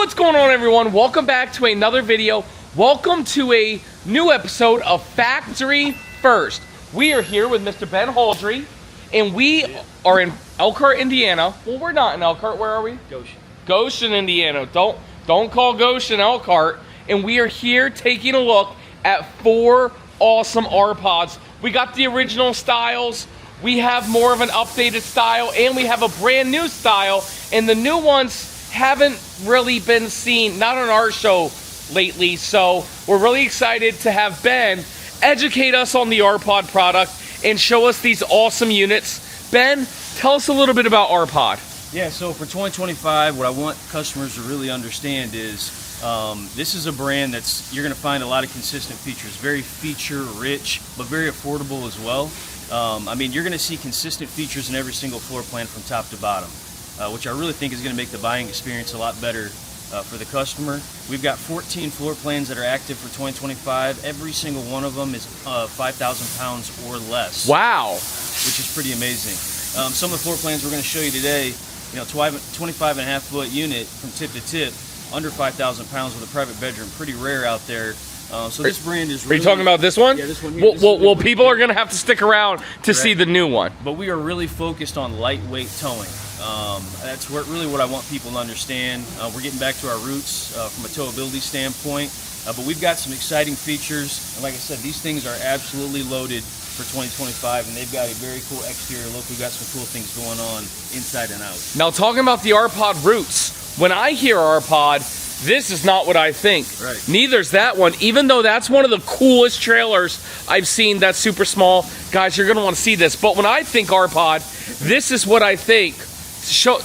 What's going on, everyone? Welcome back to another video. Welcome to a new episode of Factory First. We are here with Mr. Ben Holdry, and we are in Elkhart, Indiana. Well, we're not in Elkhart. Where are we? Goshen. Goshen, Indiana. Don't call Goshen Elkhart. And we are here taking a look at 4 awesome RPods. We got the original styles. We have more of an updated style, and we have a brand new style. And the new ones haven't really been seen, not on our show lately. So we're really excited to have Ben educate us on the RPod product and show us these awesome units. Ben, tell us a little bit about RPod. Yeah, so for 2025, what I want customers to really understand is this is a brand that's, you're going to find a lot of consistent features, very feature rich, but very affordable as well. I mean, you're going to see consistent features in every single floor plan from top to bottom, which I really think is going to make the buying experience a lot better for the customer. We've got 14 floor plans that are active for 2025. Every single one of them is 5,000 pounds or less. Wow. Which is pretty amazing. Some of the floor plans we're going to show you today, 25.5 foot unit from tip to tip, under 5,000 pounds with a private bedroom. Pretty rare out there. So this brand is really... Are you talking about this one? Yeah, this one here. Well, people are going to have to stick around to see the new one. But we are really focused on lightweight towing. That's really what I want people to understand. We're getting back to our roots from a towability standpoint. But we've got some exciting features. And like I said, these things are absolutely loaded for 2025, and they've got a very cool exterior look. We've got some cool things going on inside and out. Now, talking about the RPod roots, when I hear RPod, this is not what I think. Right. Neither's that one, even though that's one of the coolest trailers I've seen that's super small. Guys, you're going to want to see this. But when I think RPod, this is what I think. Show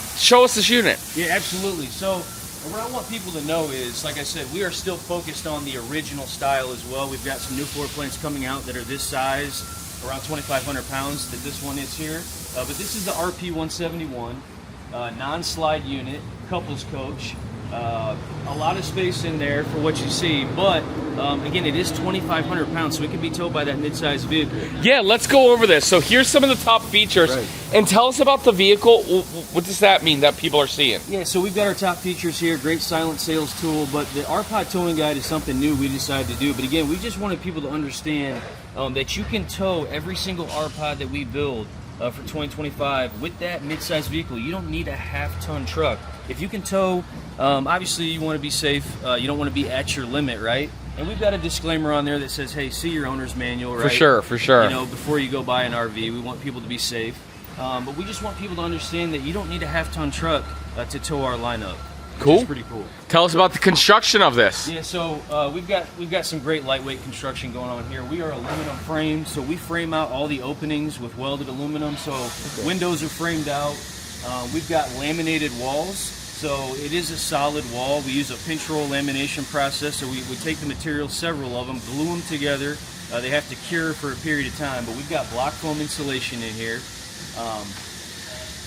us this unit. Yeah, absolutely. So what I want people to know is, like I said, we are still focused on the original style as well. We've got some new floor plans coming out that are this size, around 2,500 pounds that this one is here. But this is the RP171 non-slide unit, couples coach. A lot of space in there for what you see, but again, it is 2,500 pounds, so it can be towed by that mid-sized vehicle. Yeah, let's go over this. So here's some of the top features, and tell us about the vehicle. What does that mean that people are seeing? Yeah, so we've got our top features here, great silent sales tool, but the RPod towing guide is something new we decided to do. But again, we just wanted people to understand that you can tow every single RPod that we build for 2025 with that mid-sized vehicle. You don't need a half-ton truck. If you can tow, obviously you want to be safe. You don't want to be at your limit, right? And we've got a disclaimer on there that says, hey, see your owner's manual, right? For sure. Before you go buy an RV, we want people to be safe. But we just want people to understand that you don't need a half-ton truck to tow our lineup. Cool. Which is pretty cool. Tell us about the construction of this. Yeah, so we've got some great lightweight construction going on here. We are aluminum framed, so we frame out all the openings with welded aluminum. So windows are framed out. We've got laminated walls, so it is a solid wall. We use a pinch roll lamination process, so we take the material, several of them, glue them together. They have to cure for a period of time, but we've got block foam insulation in here.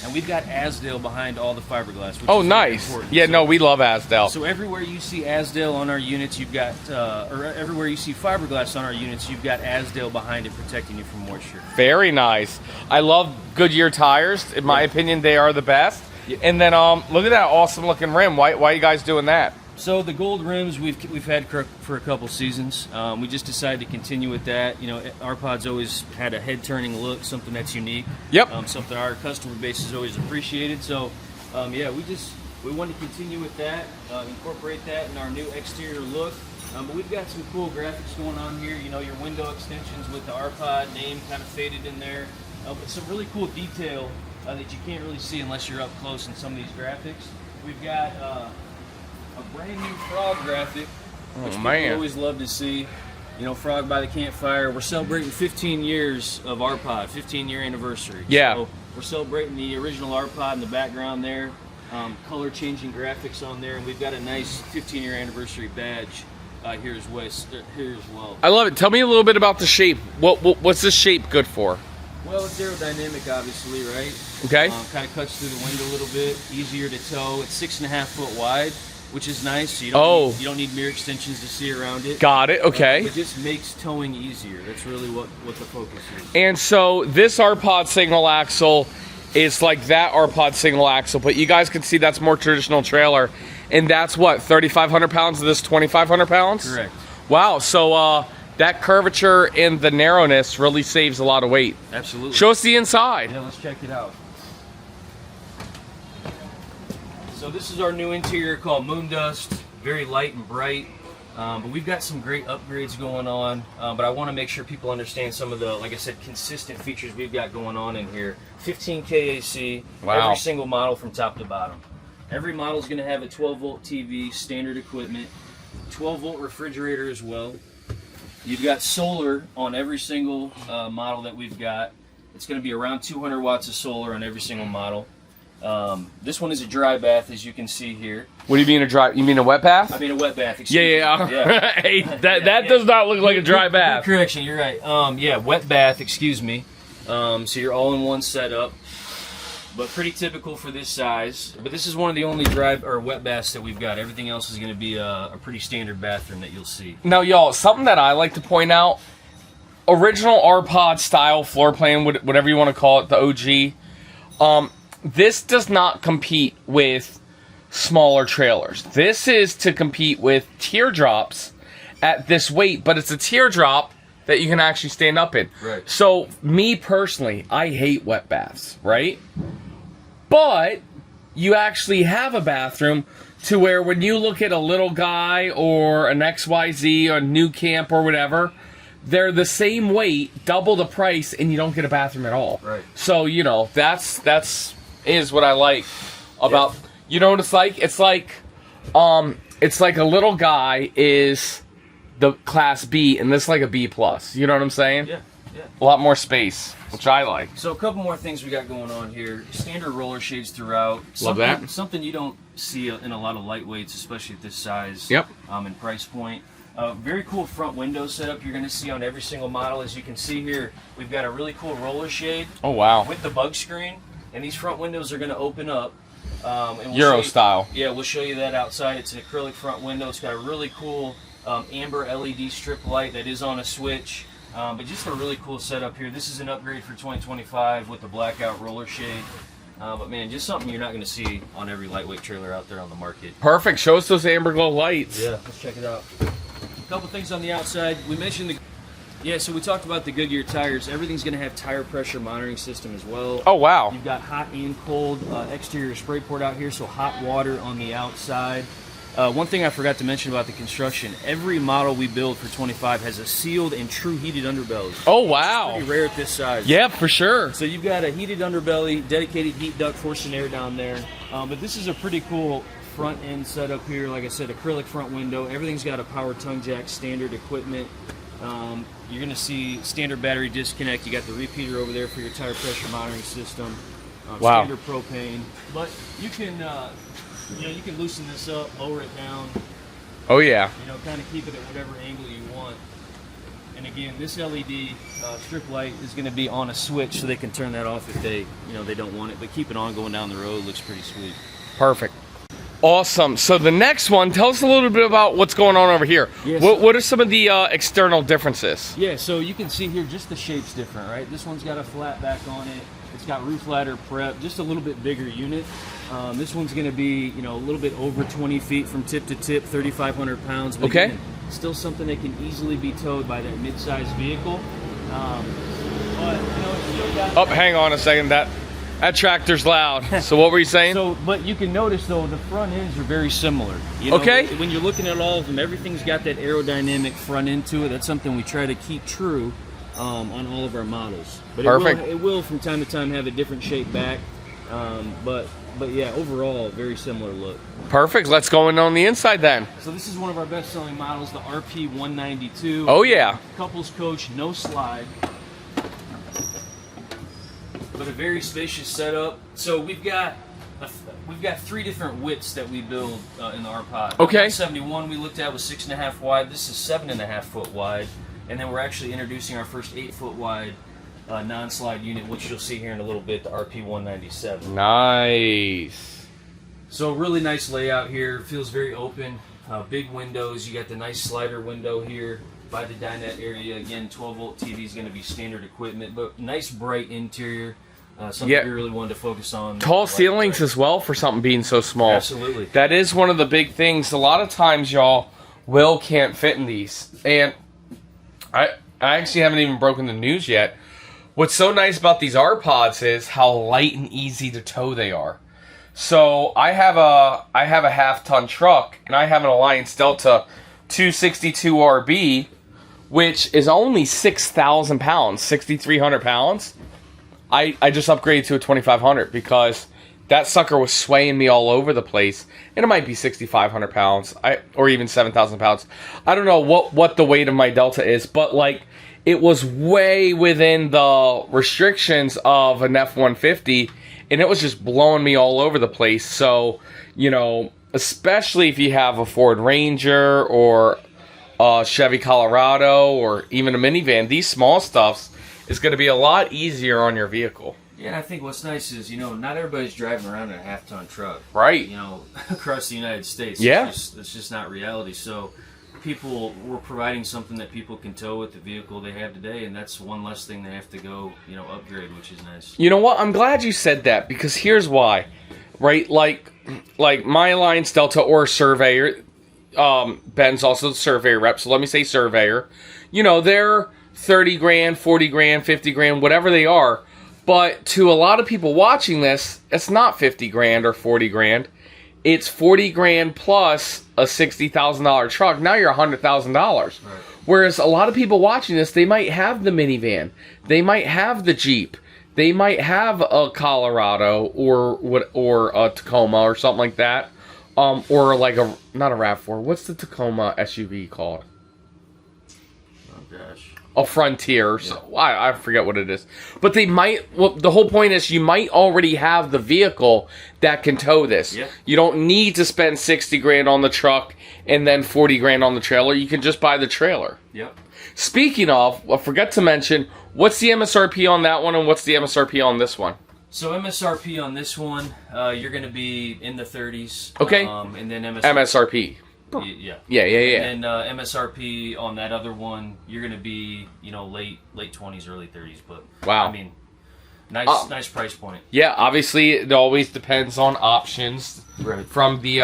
And we've got Azdel behind all the fiberglass. Which is nice. important. Yeah, no, we love Azdel. So everywhere you see Azdel on our units, you've got, or everywhere you see fiberglass on our units, you've got Azdel behind it protecting you from moisture. Very nice. I love Goodyear tires. In my opinion, they are the best. Yeah. And then look at that awesome looking rim. Why are you guys doing that? So the gold rims we've had for a couple seasons. We just decided to continue with that. RPod's always had a head-turning look, something that's unique. Yep. Something our customer base has always appreciated. So yeah, we want to continue with that, incorporate that in our new exterior look. But we've got some cool graphics going on here. Your window extensions with the RPod name kind of faded in there. But some really cool detail that you can't really see unless you're up close in some of these graphics. We've got a brand new frog graphic, which people always love to see. Frog by the campfire. We're celebrating 15 years of RPod, 15-year anniversary. Yeah. So we're celebrating the original RPod in the background there. Color-changing graphics on there, and we've got a nice 15-year anniversary badge here as well. I love it. Tell me a little bit about the shape. What's this shape good for? Well, it's aerodynamic, obviously, right? Okay. Kind of cuts through the wind a little bit, easier to tow. It's 6.5 foot wide, which is nice. So you don't need mirror extensions to see around it. Got it. Okay. It just makes towing easier. That's really what the focus is. And so this RPod signal axle is like that RPod single axle, but you guys can see that's more traditional trailer, and that's what, 3,500 pounds of this 2,500 pounds? Correct. Wow, so that curvature and the narrowness really saves a lot of weight. Absolutely. Show us the inside. Yeah, let's check it out. So this is our new interior called Moondust. Very light and bright. But we've got some great upgrades going on. But I want to make sure people understand some of the, like I said, consistent features we've got going on in here. 15K AC, wow. Every single model from top to bottom. Every model is going to have a 12-volt TV, standard equipment, 12-volt refrigerator as well. You've got solar on every single model that we've got. It's going to be around 200 watts of solar on every single model. This one is a dry bath, as you can see here. What do you mean a dry? You mean a wet bath? I mean a wet bath. Excuse Yeah. me. Hey, that does not look like a dry bath. Good correction, you're right. Yeah, wet bath. Excuse me. So you're all in one setup, but pretty typical for this size. But this is one of the only dry or wet baths that we've got. Everything else is going to be a pretty standard bathroom that you'll see. Now, y'all, something that I like to point out: original RPod style floor plan, whatever you want to call it, the OG. This does not compete with smaller trailers. This is to compete with teardrops at this weight, but it's a teardrop that you can actually stand up in. Right. So, me personally, I hate wet baths, right? But you actually have a bathroom to where when you look at a little guy or an XYZ or a new camp or whatever, they're the same weight, double the price, and you don't get a bathroom at all. Right. So, you know, that's is what I like about, you know what it's like? It's like a little guy is the class B, and this is like a B plus. You know what I'm saying? Yeah. A lot more space, which I like. So a couple more things we got going on here. Standard roller shades throughout. Love that. Something you don't see in a lot of lightweights, especially at this size. Yep. And price point. Very cool front window setup you're going to see on every single model. As you can see here, we've got a really cool roller shade. Oh, wow. With the bug screen. And these front windows are going to open up. And Euro style. Yeah, we'll show you that outside. It's an acrylic front window. It's got a really cool amber LED strip light that is on a switch. But just a really cool setup here. This is an upgrade for 2025 with the blackout roller shade. But man, just something you're not going to see on every lightweight trailer out there on the market. Perfect. Show us those amber glow lights. Yeah, let's check it out. A couple things on the outside. We mentioned the... Yeah, so we talked about the Goodyear tires. Everything's going to have tire pressure monitoring system as well. Oh, wow. You've got hot and cold exterior spray port out here, so hot water on the outside. One thing I forgot to mention about the construction, every model we build for 25 has a sealed and true heated underbelly. Oh, wow. It's pretty rare at this size. Yeah, for sure. So you've got a heated underbelly, dedicated heat duct forcing air down there. But this is a pretty cool front end setup here. Like I said, acrylic front window. Everything's got a power tongue jack, standard equipment. You're going to see standard battery disconnect. You got the repeater over there for your tire pressure monitoring system. Wow. Standard propane. But you can, you can loosen this up, lower it down. Oh, yeah. Kind of keep it at whatever angle you want. And again, this LED strip light is going to be on a switch, so they can turn that off if they, they don't want it. But keep it on going down the road. Looks pretty sweet. Perfect. Awesome. So the next one, tell us a little bit about what's going on over here. Yes. What are some of the external differences? Yeah, so you can see here just the shape's different, right? This one's got a flat back on it. It's got roof ladder prep, just a little bit bigger unit. This one's going to be, a little bit over 20 feet from tip to tip, 3,500 pounds. But okay. Again, still something that can easily be towed by that mid-sized vehicle. But it's still got. Oh, hang on a second. That tractor's loud. So what were you saying? But you can notice though the front ends are very similar. Okay. When you're looking at all of them, everything's got that aerodynamic front end to it. That's something we try to keep true on all of our models. But perfect. It will from time to time have a different shape back. But yeah, overall very similar look. Perfect. Let's go in on the inside then. So this is one of our best-selling models, the RP192. Oh yeah. Couples coach, no slide. But a very spacious setup. So we've got 3 different widths that we build in the RPod. Okay. 71 we looked at was 6.5 wide. This is 7.5 foot wide, and then we're actually introducing our first 8 foot wide non-slide unit, which you'll see here in a little bit, the RP197. Nice. So really nice layout here. Feels very open. Big windows. You got the nice slider window here by the dinette area. Again, 12 volt TV is going to be standard equipment, but nice bright interior. Something we really wanted to focus on. Tall ceilings as well for something being so small. Absolutely. That is one of the big things. A lot of times, y'all, Will can't fit in these. And I actually haven't even broken the news yet. What's so nice about these RPods is how light and easy to tow they are. So I have a half-ton truck, and I have an Alliance Delta 262 RB, which is only 6,000 pounds, 6,300 pounds. I just upgraded to a 2,500 because that sucker was swaying me all over the place. And it might be 6,500 pounds, or even 7,000 pounds. I don't know what the weight of my Delta is, but like it was way within the restrictions of an F-150, and it was just blowing me all over the place. So, you know, especially if you have a Ford Ranger or a Chevy Colorado or even a minivan, these small stuffs is going to be a lot easier on your vehicle. Yeah, I think what's nice is, you know, not everybody's driving around in a half-ton truck. Right. You know, across the United States. Yeah. It's just not reality. So we're providing something that people can tow with the vehicle they have today, and that's one less thing they have to go, you know, upgrade, which is nice. You know what? I'm glad you said that, because here's why. Right? Like my Alliance Delta or Surveyor, Ben's also the Surveyor rep, so let me say Surveyor. You know, they're 30 grand, 40 grand, 50 grand, whatever they are. But to a lot of people watching this, it's not 50 grand or 40 grand. It's 40 grand plus a $60,000 truck. Now you're $100,000. Right. Whereas a lot of people watching this, they might have the minivan. They might have the Jeep. They might have a Colorado or a Tacoma or something like that. Or like not a RAV4. What's the Tacoma SUV called? Oh gosh. A Frontier. Yeah. So, I forget what it is. But they might... Well, the whole point is you might already have the vehicle that can tow this. Yeah. You don't need to spend 60 grand on the truck and then 40 grand on the trailer. You can just buy the trailer. Yep. Speaking of, I forgot to mention, what's the MSRP on that one and what's the MSRP on this one? So MSRP on this one, you're going to be in the 30s. Okay. And then MSRP. Yeah. Yeah. And then MSRP on that other one, you're going to be, you know, late 20s, early 30s. But wow. I mean, nice price point. Yeah, obviously it always depends on options from the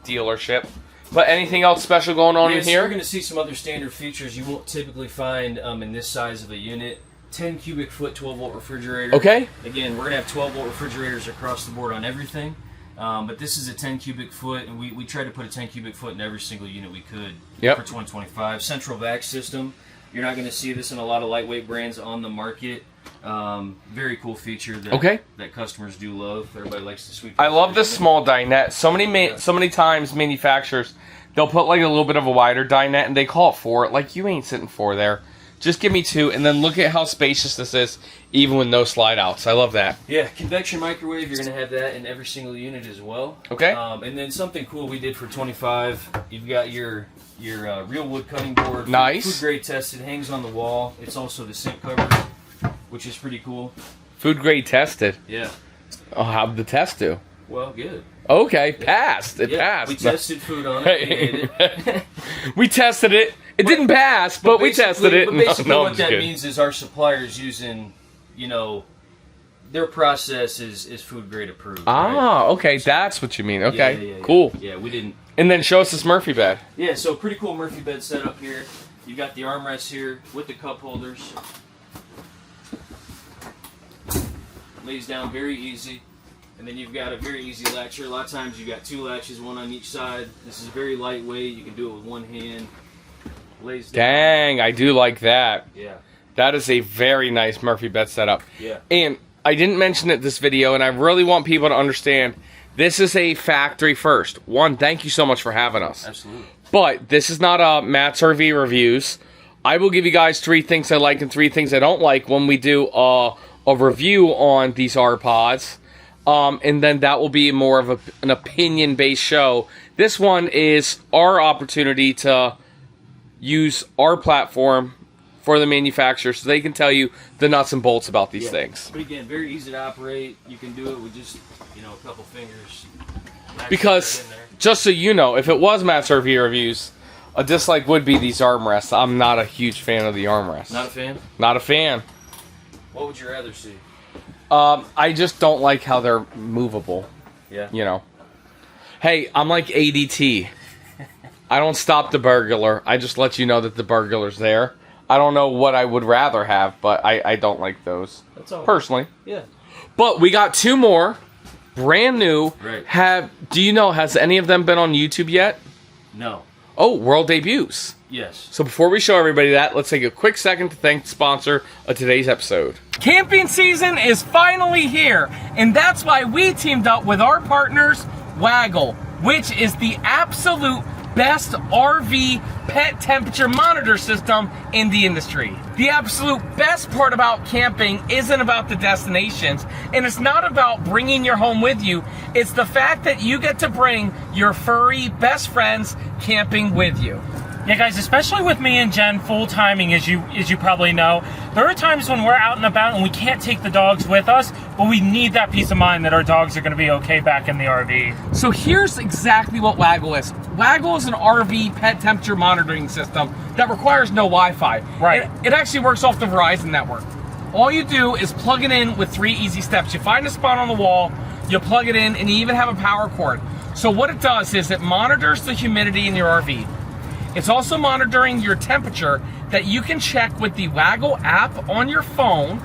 dealership. But anything else special going on in here? We're going to see some other standard features you won't typically find in this size of a unit. 10 cubic foot 12 volt refrigerator. Okay. Again, we're going to have 12 volt refrigerators across the board on everything. But this is a 10 cubic foot, and we tried to put a 10 cubic foot in every single unit we could for 2025. Central vac system. You're not going to see this in a lot of lightweight brands on the market. Very cool feature that customers do love. Everybody likes the sweet. I love this small dinette. So many times manufacturers, they'll put like a little bit of a wider dinette and they call it 4. Like, you ain't sitting 4 there. Just give me 2, and then look at how spacious this is, even with no slide outs. I love that. Yeah, convection microwave, you're going to have that in every single unit as well. Okay. And then something cool we did for 25, you've got your real wood cutting board. Nice. Food grade tested, hangs on the wall. It's also the sink cover, which is pretty cool. Food grade tested. Yeah. Oh, how'd the test do? Well, good. Okay, passed. It passed. We tested food on it. We ate it. We tested it. It didn't pass, but we tested it. But basically what that means is our suppliers using, you know, their process is food grade approved. Ah, right? okay. That's what you mean. Okay, yeah, cool. Yeah, we didn't. And then show us this Murphy bed. Yeah, so pretty cool Murphy bed setup here. You've got the armrests here with the cup holders. Lays down very easy. And then you've got a very easy latch here. A lot of times you've got 2 latches, one on each side. This is very lightweight. You can do it with one hand. Lays down. Dang, I do like that. Yeah. That is a very nice Murphy bed setup. Yeah. And I didn't mention it this video, and I really want people to understand this is a factory first. One, thank you so much for having us. Absolutely. But this is not a Matt's RV reviews. I will give you guys 3 things I like and 3 things I don't like when we do a review on these RPods. And then that will be more of an opinion-based show. This one is our opportunity to use our platform for the manufacturer so they can tell you the nuts and bolts about these things. But again, very easy to operate. You can do it with just, you know, a couple fingers. Because, just so you know, if it was Matt's RV reviews, a dislike would be these armrests. I'm not a huge fan of the armrests. Not a fan? Not a fan. What would you rather see? I just don't like how they're movable. Yeah. You know. Hey, I'm like ADT. I don't stop the burglar. I just let you know that the burglar's there. I don't know what I would rather have, but I don't like those. That's all. Personally. Yeah. But we got 2 more. Brand new. Right. Do you know, has any of them been on YouTube yet? No. Oh, world debuts. Yes. So before we show everybody that, let's take a quick second to thank the sponsor of today's episode. Camping season is finally here, and that's why we teamed up with our partners, Waggle, which is the absolute best RV pet temperature monitor system in the industry. The absolute best part about camping isn't about the destinations, and it's not about bringing your home with you. It's the fact that you get to bring your furry best friends camping with you. Yeah, guys, especially with me and Jen full timing, as you probably know, there are times when we're out and about and we can't take the dogs with us, but we need that peace of mind that our dogs are going to be okay back in the RV. So here's exactly what Waggle is. Waggle is an RV pet temperature monitoring system that requires no Wi-Fi. Right. It actually works off the Verizon network. All you do is plug it in with 3 easy steps. You find a spot on the wall, you plug it in, and you even have a power cord. So what it does is it monitors the humidity in your RV. It's also monitoring your temperature that you can check with the Waggle app on your phone,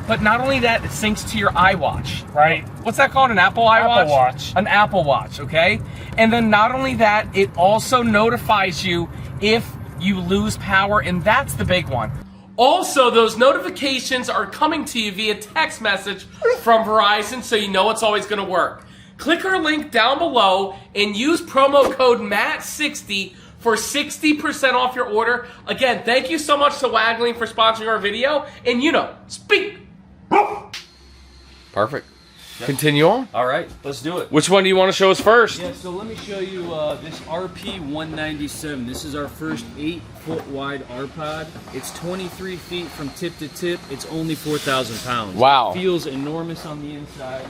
but not only that, it syncs to your iWatch. Right. What's that called? An Apple iWatch? Apple Watch. An Apple Watch, okay? And then not only that, it also notifies you if you lose power, and that's the big one. Also, those notifications are coming to you via text message from Verizon, so you know it's always gonna work. Click our link down below and use promo code MATT60 for 60% off your order. Again, thank you so much to Waggling for sponsoring our video. And speak. Perfect. Yep. Continue on. All right, let's do it. Which one do you want to show us first? Yeah, so let me show you this RP197. This is our first 8-foot wide RPod. It's 23 feet from tip to tip. It's only 4,000 pounds. Wow. It feels enormous on the inside.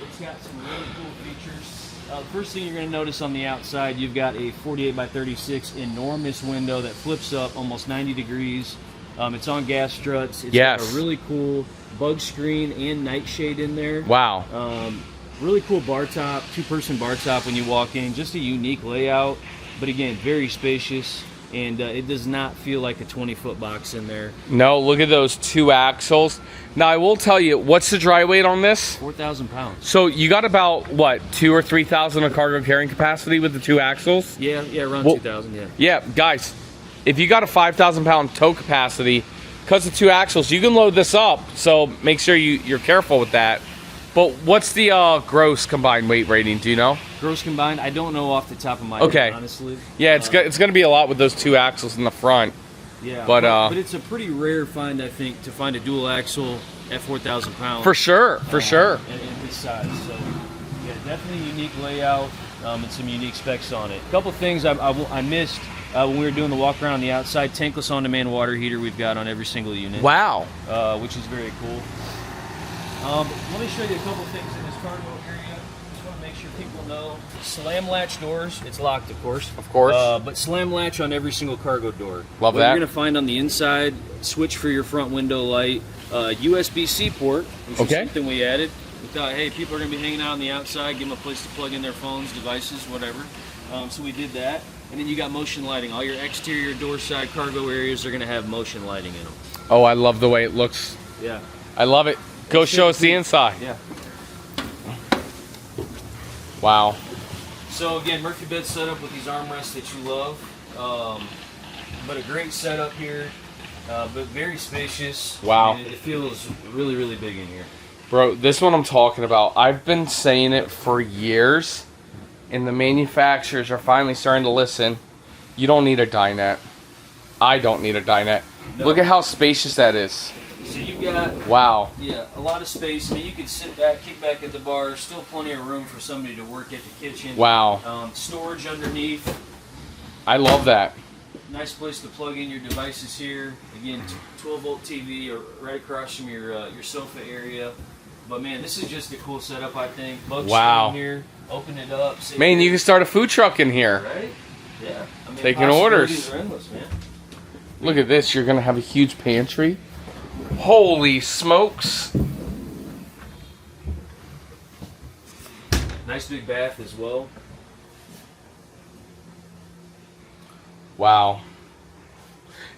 It's got some really cool features. First thing you're going to notice on the outside, you've got a 48 by 36 enormous window that flips up almost 90 degrees. It's on gas struts. It's got a really cool bug screen and nightshade in there. Wow. Really cool bar top, 2-person bar top when you walk in. Just a unique layout, but again, very spacious. And it does not feel like a 20-foot box in there. No, look at those 2 axles. Now, I will tell you, what's the dry weight on this? 4,000 pounds. So you got about, what, 2,000 or 3,000 of cargo carrying capacity with the 2 axles? Yeah, around 2,000, yeah. Yeah, guys, if you got a 5,000 pound tow capacity, because of 2 axles, you can load this up. So make sure you're careful with that. But what's the gross combined weight rating? Do you know? Gross combined, I don't know off the top of my head, honestly. Yeah, it's going to be a lot with those 2 axles in the front. Yeah, but it's a pretty rare find, I think, to find a dual axle at 4,000 pounds. For sure, for sure. In this size, so yeah, definitely unique layout and some unique specs on it. A couple things I missed when we were doing the walk around the outside. Tankless on-demand water heater we've got on every single unit. Wow. Which is very cool. Let me show you a couple things in this cargo area. Just want to make sure people know. Slam latch doors. It's locked, of course. Of course. But slam latch on every single cargo door. Love that. What you're going to find on the inside, switch for your front window light, USB-C port, which is something we added. We thought, hey, people are going to be hanging out on the outside, give them a place to plug in their phones, devices, whatever. So we did that. And then you got motion lighting. All your exterior door side cargo areas are going to have motion lighting in them. Oh, I love the way it looks. Yeah. I love it. Go show us the inside. Yeah. Wow. So again, Murphy bed setup with these armrests that you love. But a great setup here, but very spacious. Wow. And it feels really, really big in here. Bro, this one I'm talking about. I've been saying it for years, and the manufacturers are finally starting to listen. You don't need a dinette. I don't need a dinette. No. Look at how spacious that is. So you got, wow. Yeah, a lot of space. I mean, you can sit back, kick back at the bar. Still plenty of room for somebody to work at the kitchen. Wow. Storage underneath. I love that. Nice place to plug in your devices here. Again, 12-volt TV right across from your sofa area. But man, this is just a cool setup, I think. Bug screen here. Open it up. Man, you can start a food truck in here. Right? Yeah. I mean, taking orders. Are endless, man. Look at this. You're gonna have a huge pantry. Holy smokes. Nice big bath as well. Wow.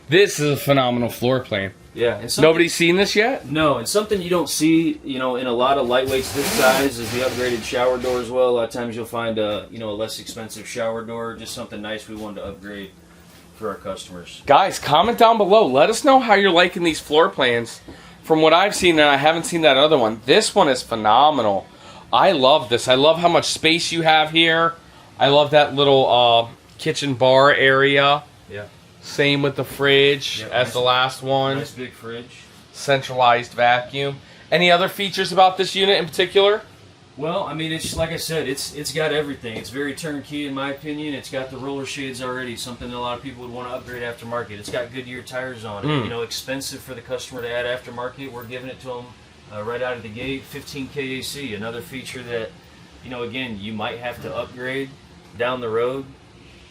This is a phenomenal floor plan. Yeah. And Nobody's seen this yet? No, and something you don't see, you know, in a lot of lightweights this size is the upgraded shower door as well. A lot of times you'll find a, you know, a less expensive shower door, just something nice we wanted to upgrade for our customers. Guys, comment down below. Let us know how you're liking these floor plans. From what I've seen, and I haven't seen that other one, this one is phenomenal. I love this. I love how much space you have here. I love that little kitchen bar area. Yeah. Same with the fridge as nice, the last one. Nice big fridge. Centralized vacuum. Any other features about this unit in particular? Well, I mean, it's like I said, it's got everything. It's very turnkey in my opinion. It's got the roller shades already, something that a lot of people would want to upgrade aftermarket. It's got Goodyear tires on it. You know, expensive for the customer to add aftermarket. We're giving it to them right out of the gate. 15 KAC, another feature that, you know, again, you might have to upgrade down the road.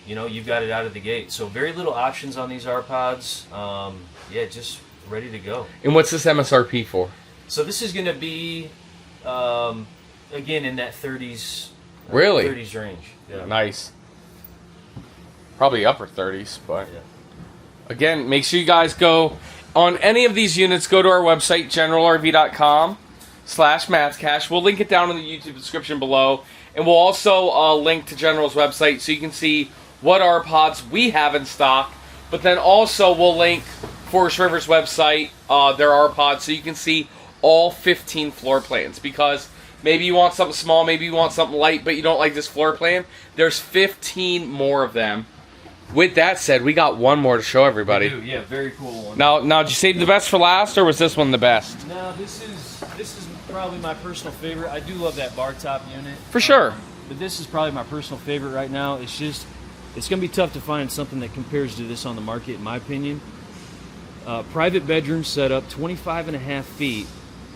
You know, you've got it out of the gate. So very little options on these RPods. Yeah, just ready to go. And what's this MSRP for? So this is going to be, again, in that 30s. Really? 30s range. Yeah. Nice. Probably upper 30s, but Yeah. again, make sure you guys go on any of these units. Go to our website, generalrv.com/mathscash. We'll link it down in the YouTube description below, and we'll also link to General's website so you can see what RPods we have in stock. But then also we'll link Forest River's website, their RPods, so you can see all 15 floor plans. Because maybe you want something small, maybe you want something light, but you don't like this floor plan. There's 15 more of them. With that said, we got one more to show everybody. We do, yeah, very cool one. Now, did you save the best for last, or was this one the best? No, this is probably my personal favorite. I do love that bar top unit. For sure. But this is probably my personal favorite right now. It's just, it's going to be tough to find something that compares to this on the market, in my opinion. Private bedroom setup, 25.5 feet,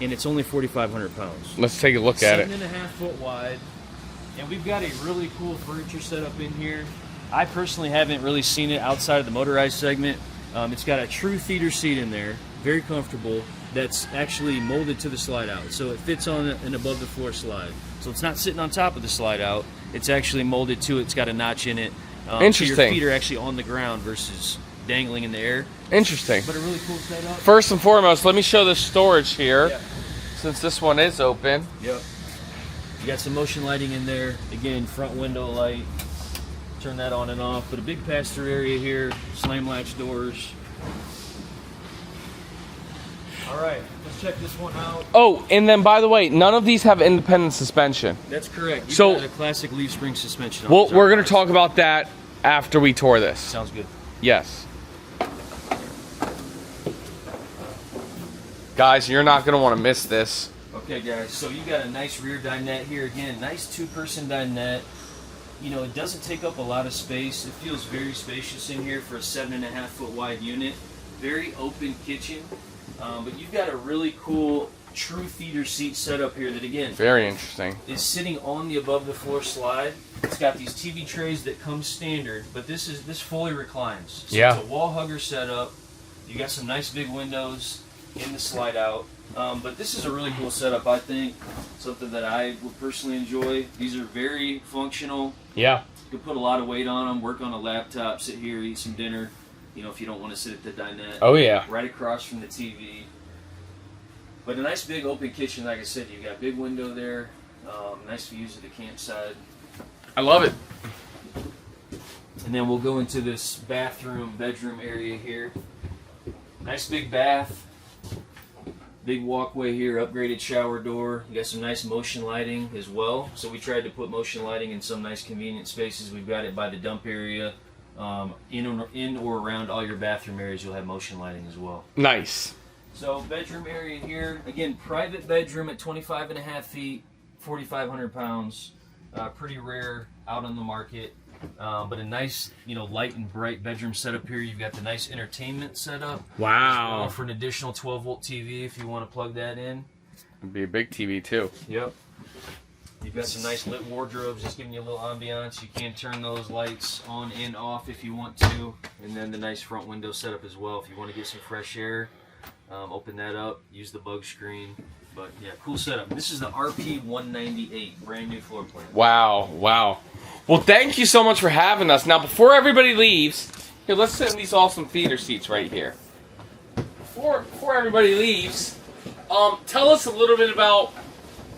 and it's only 4,500 pounds. Let's take a look at it. 7.5 foot wide. And we've got a really cool furniture setup in here. I personally haven't really seen it outside of the motorized segment. It's got a true theater seat in there, very comfortable, that's actually molded to the slide out. So it fits on an above the floor slide. So it's not sitting on top of the slide out, it's actually molded to it. It's got a notch in it. Interesting. So your feet are actually on the ground versus dangling in the air. Interesting. But a really cool setup. First and foremost, let me show the storage here, Yeah. since this one is open. Yep. You got some motion lighting in there. Again, front window light. Turn that on and off. But a big pass-through area here. Slam latch doors. All right, let's check this one out. Oh, and then by the way, none of these have independent suspension. That's correct. You've So- got a classic leaf spring suspension. On Well, these we're going to RPods. talk about that after we tour this. Sounds good. Yes. Guys, you're not going to want to miss this. Okay, guys. So you got a nice rear dinette here. Again, nice two-person dinette. You know, it doesn't take up a lot of space. It feels very spacious in here for a 7.5 foot wide unit. Very open kitchen. But you've got a really cool true theater seat setup here that, again, Very interesting. is sitting on the above the floor slide. It's got these TV trays that come standard, but this fully reclines. So Yeah. it's a wall hugger setup. You got some nice big windows in the slide out. But this is a really cool setup, I think. Something that I would personally enjoy. These are very functional. Yeah. You can put a lot of weight on them, work on a laptop, sit here, eat some dinner. You know, if you don't want to sit at the dinette. Oh, yeah. Right across from the TV. But a nice big open kitchen, like I said. You've got big window there. Nice views of the campsite. I love it. And then we'll go into this bathroom, bedroom area here. Nice big bath. Big walkway here, upgraded shower door. You got some nice motion lighting as well. So we tried to put motion lighting in some nice convenient spaces. We've got it by the dump area. In or around all your bathroom areas, you'll have motion lighting as well. Nice. So bedroom area here. Again, private bedroom at 25.5 feet, 4,500 pounds. Pretty rare out on the market. But a nice, you know, light and bright bedroom setup here. You've got the nice entertainment setup. Wow. For an additional 12-volt TV if you want to plug that in. It'd be a big TV, too. Yep. You've got some nice lit wardrobes, just giving you a little ambiance. You can turn those lights on and off if you want to. And then the nice front window setup as well if you want to get some fresh air. Open that up, use the bug screen. But yeah, cool setup. This is the RP198, brand new floor plan. Wow, wow. Well, thank you so much for having us. Now, before everybody leaves, here, let's sit in these awesome theater seats right here. Before everybody leaves, tell us a little bit about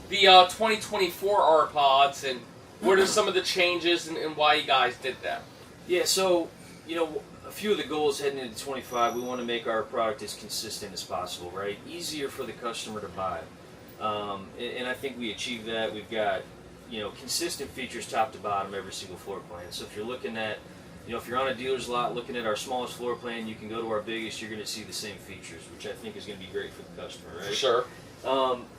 the 2024 RPods and what are some of the changes and why you guys did that. Yeah, so, you know, a few of the goals heading into 25, we want to make our product as consistent as possible, right? Easier for the customer to buy. And I think we achieved that. We've got, you know, consistent features top to bottom every single floor plan. So if you're looking at, you know, if you're on a dealer's lot looking at our smallest floor plan, you can go to our biggest, you're going to see the same features, which I think is going to be great for the customer, right? Sure.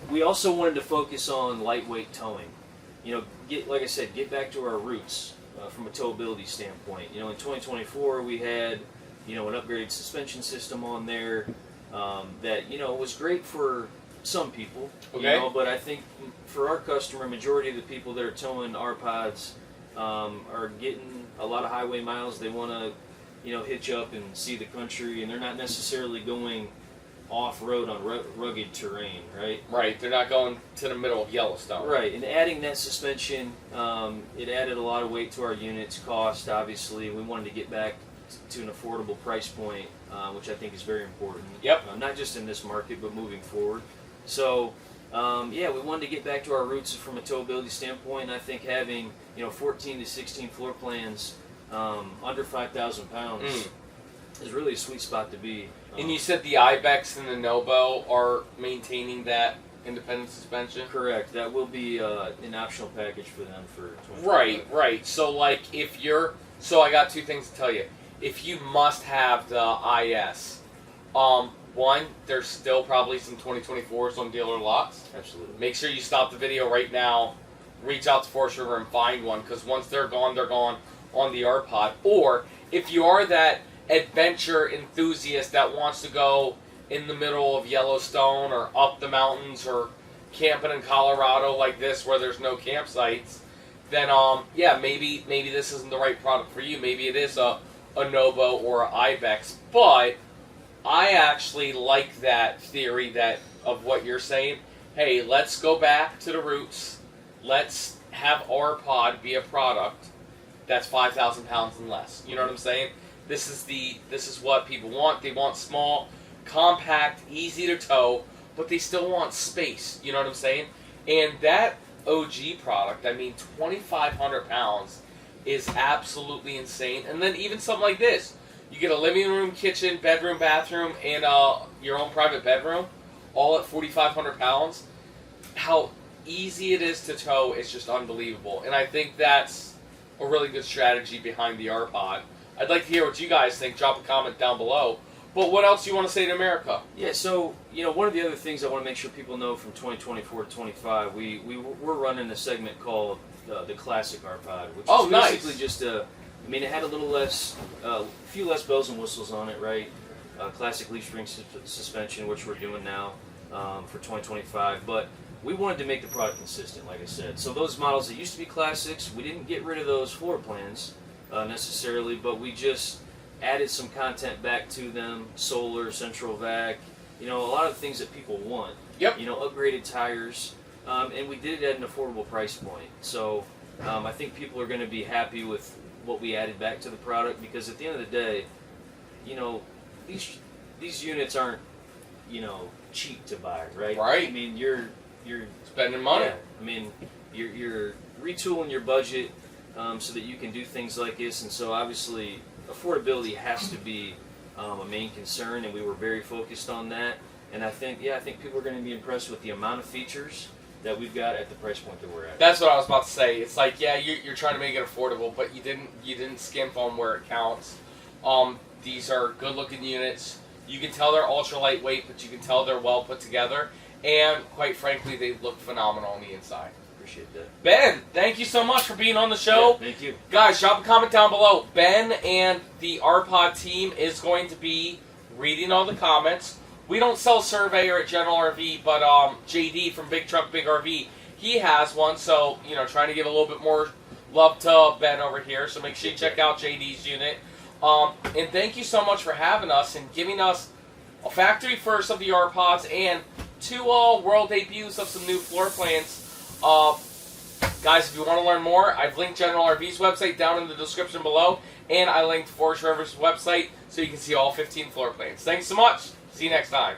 We also wanted to focus on lightweight towing. You know, like I said, get back to our roots from a towability standpoint. You know, in 2024 we had, you know, an upgraded suspension system on there that, you know, was great for some people. Okay. You know, but I think for our customer, majority of the people that are towing RPods are getting a lot of highway miles. They want to, you know, hitch up and see the country, and they're not necessarily going off-road on rugged terrain, right? Right, they're not going to the middle of Yellowstone. Right, and adding that suspension, it added a lot of weight to our units, cost, obviously. We wanted to get back to an affordable price point, which I think is very important. Yep. Not just in this market, but moving forward. So, yeah, we wanted to get back to our roots from a towability standpoint. I think having, you know, 14 to 16 floor plans under 5,000 pounds is really a sweet spot to be. And you said the Ibex and the Nobo are maintaining that independent suspension? Correct. That will be an optional package for them for 2025. Right, right. So, like, if you're... So, I got two things to tell you. If you must have the IS, one, there's still probably some 2024s on dealer lots. Absolutely. Make sure you stop the video right now, reach out to Forest River and find one, because once they're gone on the RPod. Or, if you are that adventure enthusiast that wants to go in the middle of Yellowstone or up the mountains or camping in Colorado like this where there's no campsites, then yeah, maybe this isn't the right product for you. Maybe it is a Nobo or an Ibex. But I actually like that theory that of what you're saying. Hey, let's go back to the roots. Let's have RPod be a product that's 5,000 pounds and less. You know what I'm saying? This is what people want. They want small, compact, easy to tow, but they still want space. You know what I'm saying? And that OG product, I mean, 2,500 pounds is absolutely insane. And then even something like this, you get a living room, kitchen, bedroom, bathroom, and your own private bedroom, all at 4,500 pounds. How easy it is to tow is just unbelievable. And I think that's a really good strategy behind the RPod. I'd like to hear what you guys think. Drop a comment down below. But what else do you want to say to America? Yeah, so, you know, one of the other things I want to make sure people know from 2024 to 25, we're running a segment called the Classic RPod, which is basically just I mean, it had a little less, a few less bells and whistles on it, right? Classic leaf spring suspension, which we're doing now for 2025. But we wanted to make the product consistent, like I said. So those models that used to be classics, we didn't get rid of those floor plans necessarily, but we just added some content back to them. Solar, central vac, you know, a lot of the things that people want. Yep. You know, upgraded tires, and we did it at an affordable price point. So I think people are going to be happy with what we added back to the product, because at the end of the day, you know, these units aren't, you know, cheap to buy, right? Right. I mean, you're Spending money. Yeah, I mean, you're retooling your budget so that you can do things like this, and so obviously affordability has to be a main concern, and we were very focused on that. And I think people are going to be impressed with the amount of features that we've got at the price point that we're at. That's what I was about to say. It's like, yeah, you're trying to make it affordable, but you didn't skimp on where it counts. These are good-looking units. You can tell they're ultra lightweight, but you can tell they're well put together. And quite frankly, they look phenomenal on the inside. Appreciate that. Ben, thank you so much for being on the show. Yeah, thank you. Guys, Drop a comment down below. Ben and the RPod team is going to be reading all the comments. We don't sell Surveyor at General RV, but JD from Big Truck Big RV, he has one. So, you know, trying to give a little bit more love to Ben over here. So make sure you check out JD's unit. And thank you so much for having us and giving us a factory first of the RPods and 2 world debuts of some new floor plans. Guys, if you want to learn more, I've linked General RV's website down in the description below, and I linked Forest River's website so you can see all 15 floor plans. Thanks so much. See you next time.